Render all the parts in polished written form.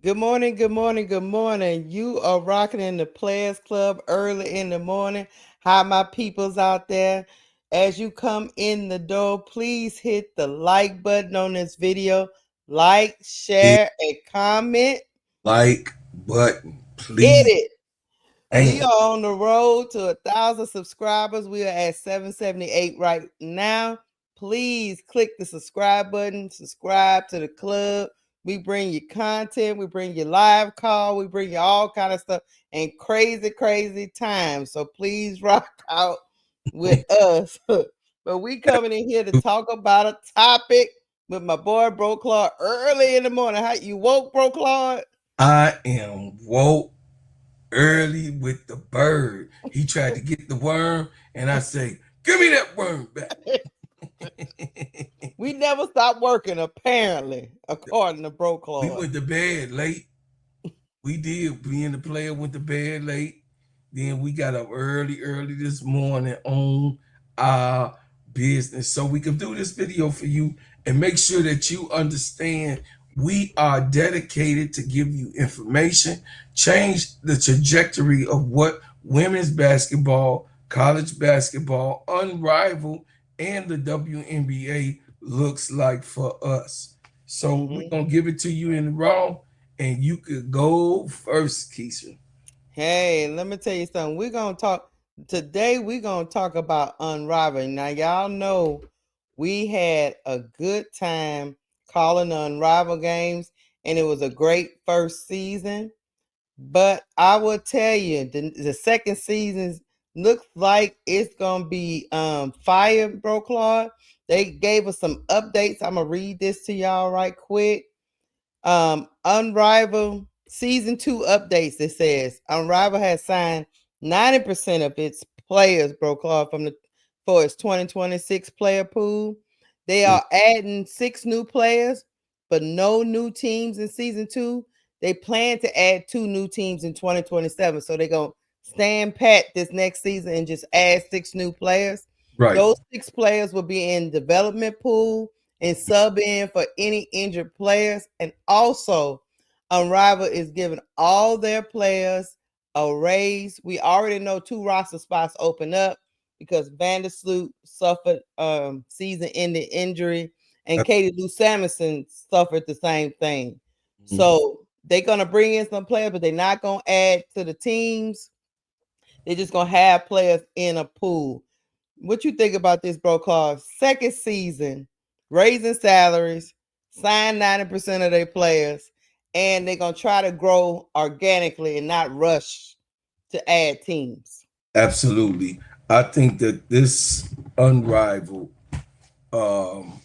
Good morning, good morning, good morning. You are rocking in the Players Club early in the morning. Hi, my peoples out there. As you come in the door, please hit the like button on this video. Like, Hit share, and comment. like button, Hit please. it. We Damn. are on the road to 1,000 subscribers. We are at 778 right now. Please click the subscribe button. Subscribe to the club. We bring you content. We bring you live call. We bring you all kind of stuff and crazy, crazy times. So please rock out with us. But we coming in here to talk about a topic with my boy Bro Claude early in the morning. How you woke, Bro Claude? I am woke early with the bird. He tried to get the worm, and I say, "Give me that worm back." We never stopped working, apparently, according to Bro We Claude. went to bed late. We did. Me and the player went to bed late. Then we got up early this morning on our business. So we can do this video for you and make sure that you understand we are dedicated to give you information, change the trajectory of what women's basketball, college basketball, unrivaled, and the WNBA looks like for us. So we're Hmm. gonna give it to you in raw, and you could go first, Keisha. Hey, let me tell you something. We're gonna talk today. We're gonna talk about Unrivaled. Now, y'all know we had a good time calling the Unrivaled games, and it was a great first season. But I will tell you, the second season looks like it's gonna be fire, Bro Claude. They gave us some updates. I'm gonna read this to y'all right quick. Unrivaled season 2 updates. It says Unrivaled has signed 90% of its players, Bro Claude, from the for its 2026 player pool. They are adding 6 new players, but no new teams in season 2. They plan to add 2 new teams in 2027. So they're gonna stand pat this next season and just add 6 new players. Right. Those 6 players will be in development pool and sub in for any injured players. And also, Unrivaled is giving all their players a raise. We already know 2 roster spots open up because Vandersloot suffered season-ending injury, and Katie Lou Samuelson suffered the same thing. Mhm. So they're gonna bring in some players, but they're not gonna add to the teams. They're just gonna have players in a pool. What you think about this, Bro Claude? Second season, raising salaries, sign 90% of their players, and they're gonna try to grow organically and not rush to add teams. Absolutely. I think that this unrivaled um,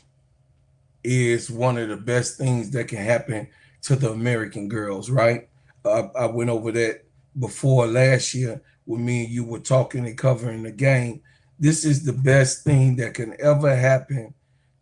is one of the best things that can happen to the American girls, right? I went over that before last year when me and you were talking and covering the game. This is the best thing that can ever happen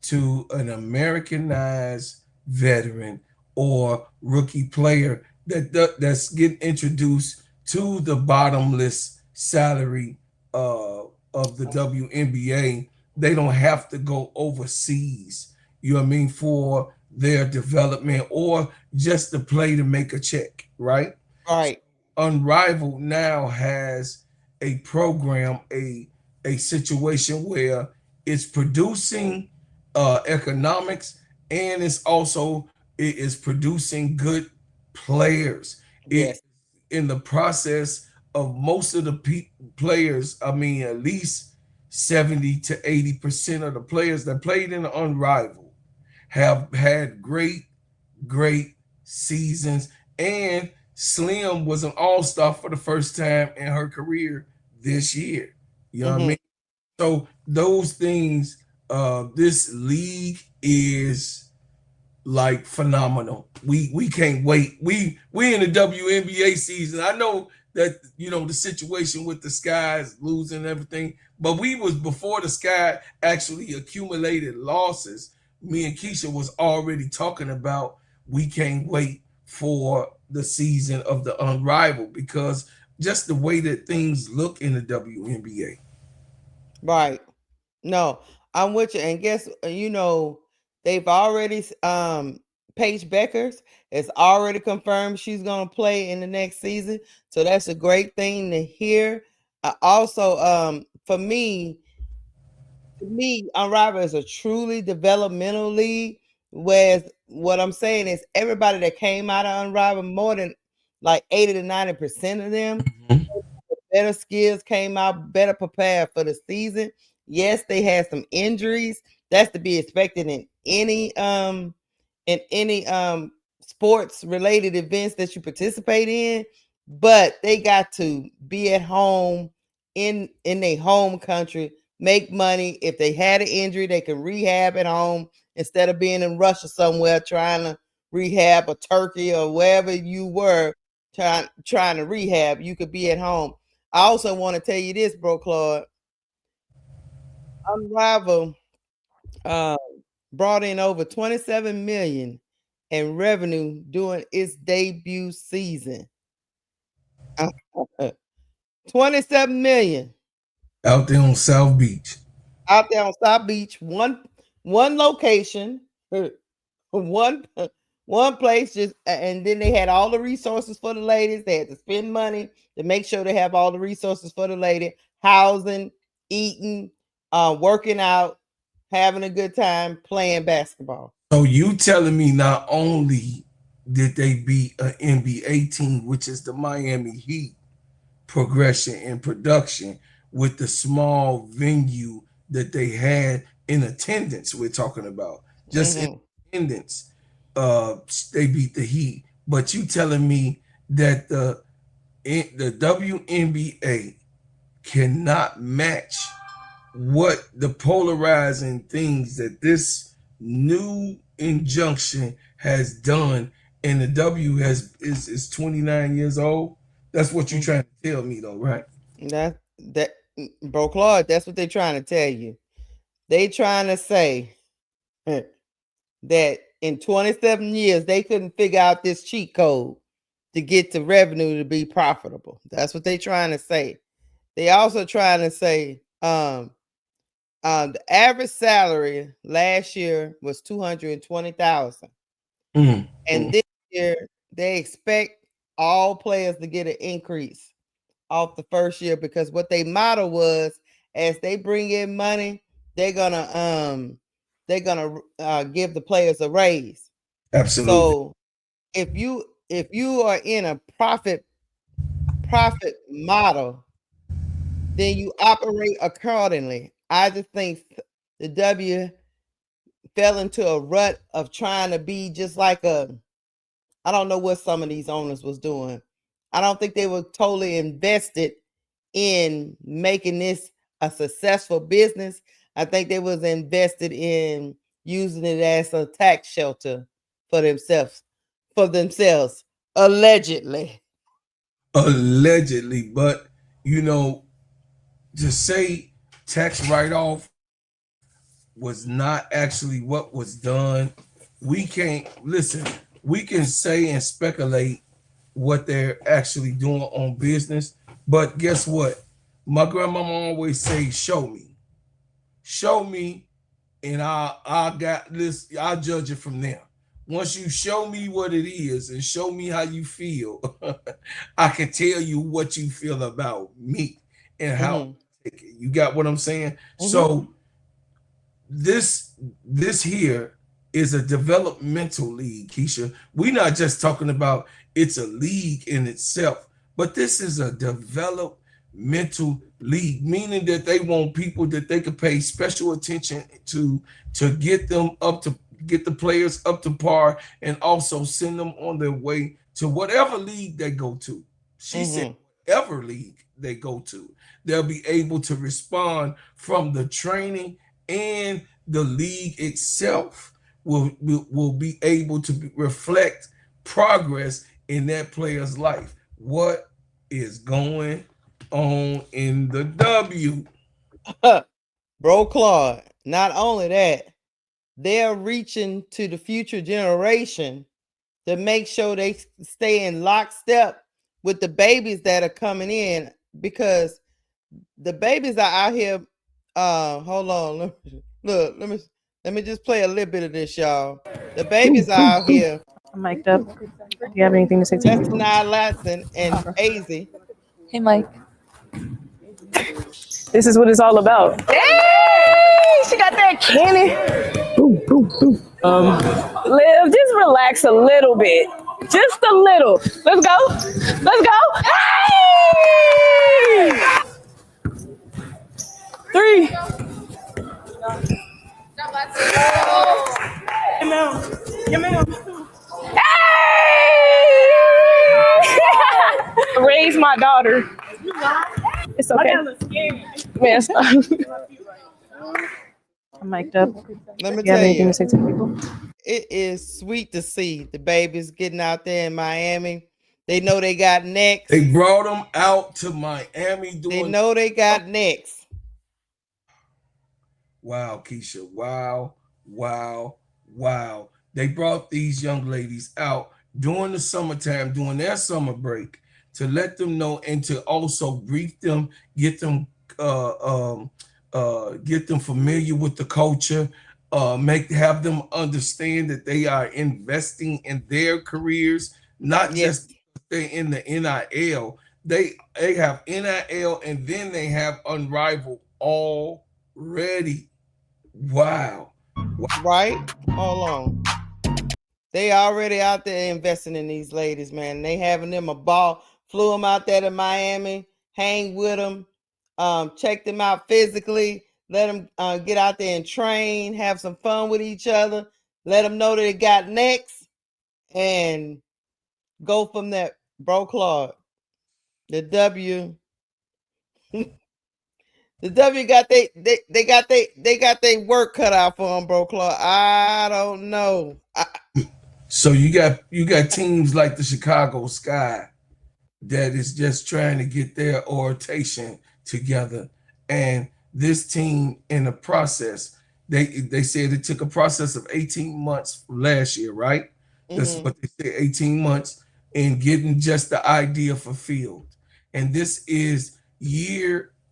to an Americanized veteran or rookie player that's getting introduced to the bottomless salary uh, of the WNBA. They don't have to go overseas, you know what I mean, for their development or just to play to make a check, right? Right. Unrivaled now has a program, a situation where it's producing economics, and it's also it is producing good players. It Yes. in the process of most of the players, I mean, at least 70 to 80% of the players that played in the Unrivaled have had great seasons. And Slim was an all-star for the first time in her career this year. You know what I Mm-hmm. mean? So those things, this league is like phenomenal. We can't wait. We in the WNBA season. I know that the situation with the Skies losing everything, but we was before the Sky actually accumulated losses. Me and Keisha was already talking about we can't wait for the season of the Unrivaled because just the way that things look in the WNBA. Right. No, I'm with you. And guess they've already Paige Beckers is already confirmed she's going to play in the next season. So that's a great thing to hear. Also, to me, Unrivaled is a truly developmental league. Whereas what I'm saying is everybody that came out of Unrivaled, more than like 80 to 90% of them, Mhm. better skills, came out better prepared for the season. Yes, they had some injuries. That's to be expected in any sports related events that you participate in, but they got to be at home in their home country, make money. If they had an injury, they can rehab at home instead of being in Russia somewhere trying to rehab, or Turkey or wherever you were trying to rehab. You could be at home. I also want to tell you this, bro, Claude. Unrivaled uh, brought in over 27 million in revenue during its debut season. 27 million Out there on South Beach. out there on South Beach, one location, one one place, just and then they had all the resources for the ladies. They had to spend money to make sure they have all the resources for the lady, housing, eating, working out, having a good time, playing basketball. So you telling me not only did they beat an NBA team, which is the Miami Heat, progression and production with the small venue that they had in attendance, we're talking about just in Mm-hmm. attendance, uh they beat the Heat. But you telling me that the WNBA cannot match what the polarizing things that this new injunction has done, and the W is 29 years old. That's what you're trying to tell me though, right? That bro Claude, that's what they're trying to tell you. They trying to say that in 27 years they couldn't figure out this cheat code to get the revenue to be profitable. That's what they trying to say. They also trying to say the average salary last year was 220,000, and Mm. this year they expect all players to get an increase off the first year, because what they model was, as they bring in money, they're gonna give the players a raise. Absolutely. So if you are in a profit model, then you operate accordingly. I just think the W fell into a rut of trying to be just like a, I don't know what some of these owners was doing. I don't think they were totally invested in making this a successful business. I think they was invested in using it as a tax shelter for themselves, allegedly. Allegedly, but you know, to say tax write-off was not actually what was done, we can't listen. We can say and speculate what they're actually doing on business, but guess what? My grandmama always say, show me, and I got this. I'll judge it from there. Once you show me what it is and show me how you feel, I can tell you what you feel about me and how Mm-hmm. I take it. You got what I'm saying? Mm-hmm. So this this here is a developmental league, Keisha. We're not just talking about it's a league in itself, but this is a developmental league, meaning that they want people that they could pay special attention to get them up to get the players up to par, and also send them on their way to whatever league they go to. She said Mm-hmm. whatever league they go to, they'll be able to respond from the training, and the league itself will be able to reflect progress in that player's life. What is going on in the W? Bro Claude, not only that, they're reaching to the future generation to make sure they stay in lockstep with the babies that are coming in, because the babies are out here. Hold on, look, let me Let me just play a little bit of this, y'all. The babies are out here. I'm mic'd up. Do you have anything to say to That's me? Tanai Latson and AZ. Hey, Mike. This is what it's all about. Hey, she got that cannon. Boom, boom, boom. Liv, just relax a little bit. Just a little. Let's go. Let's go. Hey! 3. Hey! Raise my daughter. It's okay. Man, stop. I'm mic'd up. Let me Do you have tell anything you, to say to people? it is sweet to see the babies getting out there in Miami. They know they got next. They brought them out to Miami They doing. know they got next. Wow, Keisha. Wow, wow, wow. They brought these young ladies out during the summertime, during their summer break, to let them know and to also brief them, get them get them familiar with the culture, have them understand that they are investing in their careers, not Yes. just they in the NIL. They have NIL and then they have Unrivaled already. Wow. Right? Hold on. They already out there investing in these ladies, man. They having them a ball. Flew them out there to Miami, hang with them, check them out physically, let them get out there and train, have some fun with each other, let them know that they got next, and go from that. Bro, Claude, the W, the W got they got they work cut out for them, bro, Claude. I don't know. So you got teams like the Chicago Sky that is just trying to get their orientation together. And this team in the process, they said it took a process of 18 months from last year, right? That's what they said, 18 months in getting just the idea fulfilled. And this is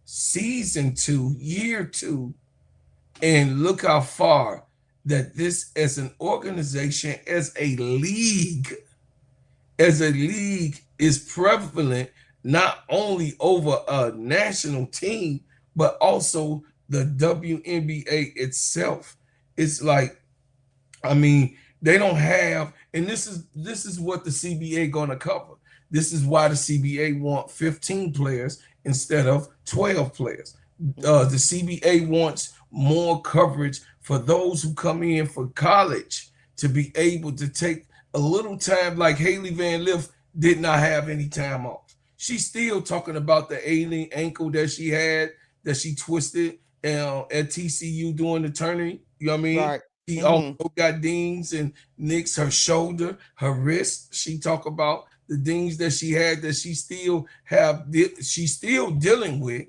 season 2, year 2. And look how far that this as an organization, as a league is prevalent not only over a national team but also the WNBA itself. It's like, I mean, they don't have, and this is what the CBA going to cover. This is why the CBA want 15 players instead of 12 players. The CBA wants more coverage for those who come in for college to be able to take a little time. Like Haley Van Lith did not have any time off. She's still talking about the alien ankle that she had, that she twisted at TCU during the tourney. You know what I mean? Right. She also got dings and nicks, her shoulder, her wrist. She talk about the dings that she had that she's still dealing with,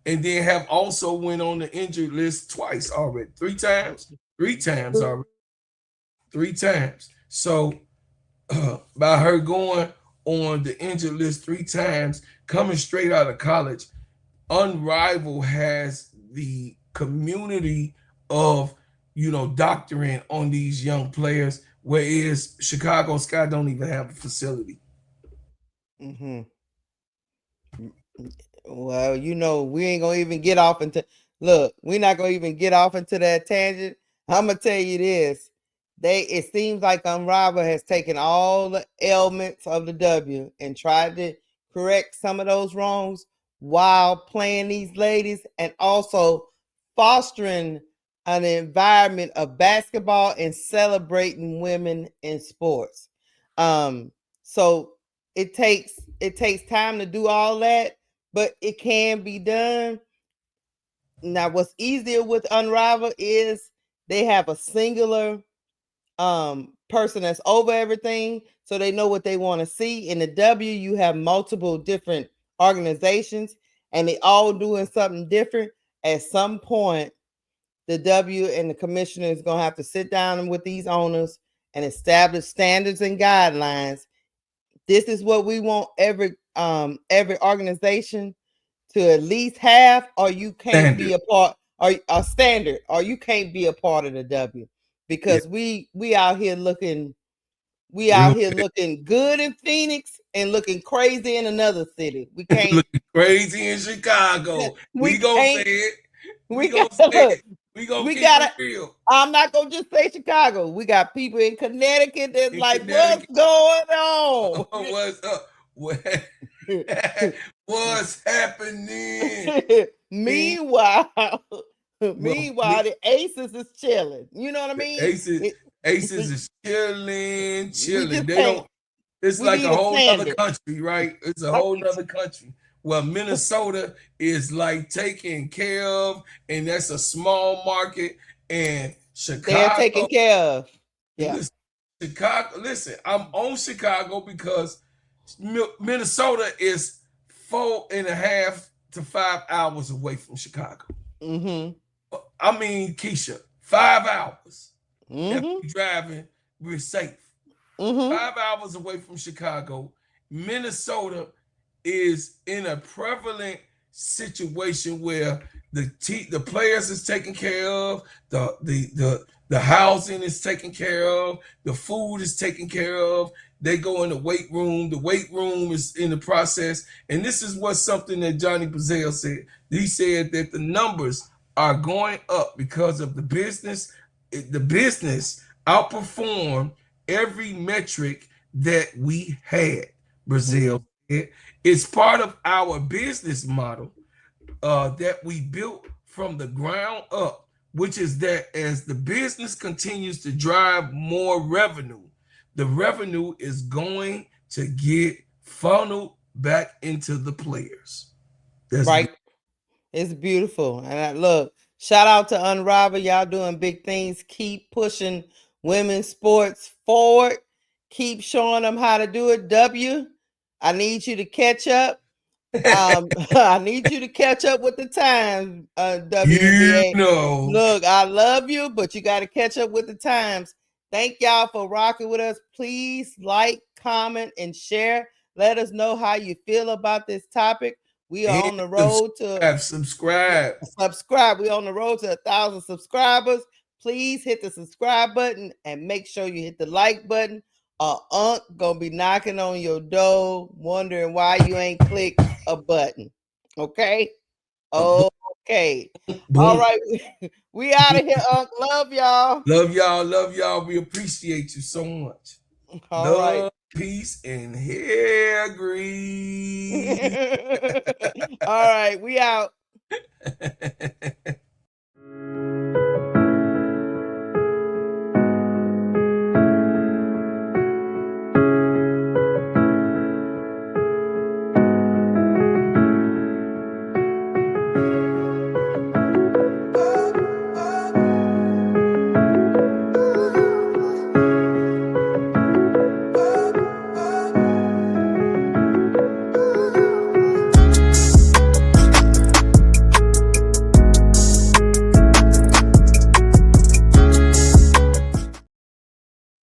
and then have also went on the injured list twice already, three times already, 3 times. So by her going on the injured list 3 times, coming straight out of college, Unrivaled has the community of doctoring on these young players, whereas Chicago Sky don't even have a facility. Well, we ain't gonna even get off into look, we're not gonna even get off into that tangent. I'm gonna tell you this. It seems like Unrivaled has taken all the elements of the W and tried to correct some of those wrongs while playing these ladies and also fostering an environment of basketball and celebrating women in sports. So it takes time to do all that, but it can be done. Now, what's easier with Unrivaled is they have a singular person that's over everything, so they know what they want to see. In the W, you have multiple different organizations, and they all doing something different. At some point, the W and the commissioner is going to have to sit down with these owners and establish standards and guidelines. This is what we want every organization to at least have, or you can't be a part, or standard, or you can't be a part of the W, because we out here looking. We out here looking good in Phoenix and looking crazy in another city. We can't looking crazy in Chicago. We gonna say it. We gonna say it. We gonna keep it real. I'm not gonna just say Chicago. We got people in Connecticut that's like, what's going on? What's up? What's happening? Meanwhile, the Aces is chilling. You know what I mean? Aces is chilling. They don't. It's like a whole other country, right? It's a whole other country. Well, Minnesota is like taken care of, and that's a small market. And Chicago, they're taken care of. Yeah, Chicago. Listen, I'm on Chicago because Minnesota is 4.5 to 5 hours away from Chicago. I mean, Keisha, 5 hours. If we're driving, we're safe. 5 hours away from Chicago. Minnesota is in a prevalent situation where the players is taken care of, the housing is taken care of, the food is taken care of. They go in the weight room. The weight room is in the process. And this is what something that Johnny Pizzell said. He said that the numbers are going up because of the business. The business outperformed every metric that we had. Brazil, it's part of our business model that we built from the ground up, which is that as the business continues to drive more revenue, the revenue is going to get funneled back into the players. That's right. Good. It's beautiful. And look, shout out to Unrivaled. Y'all doing big things. Keep pushing women's sports forward. Keep showing them how to do it. W, I need you to catch up. I need you to catch up with the times, WNBA. Look, I love you, but you got to catch up with the times. Thank y'all for rocking with us. Please like, comment, and share. Let us know how you feel about this topic. We are on the road to subscribe. We're on the road to 1,000 subscribers. Please hit the subscribe button and make sure you hit the like button. Unc gonna be knocking on your door, wondering why you ain't clicked a button. Okay. Okay. All right. We out of here, Unc. Love y'all. Love y'all. Love y'all. We appreciate you so much. All right. Peace and hair grease. All right. We out.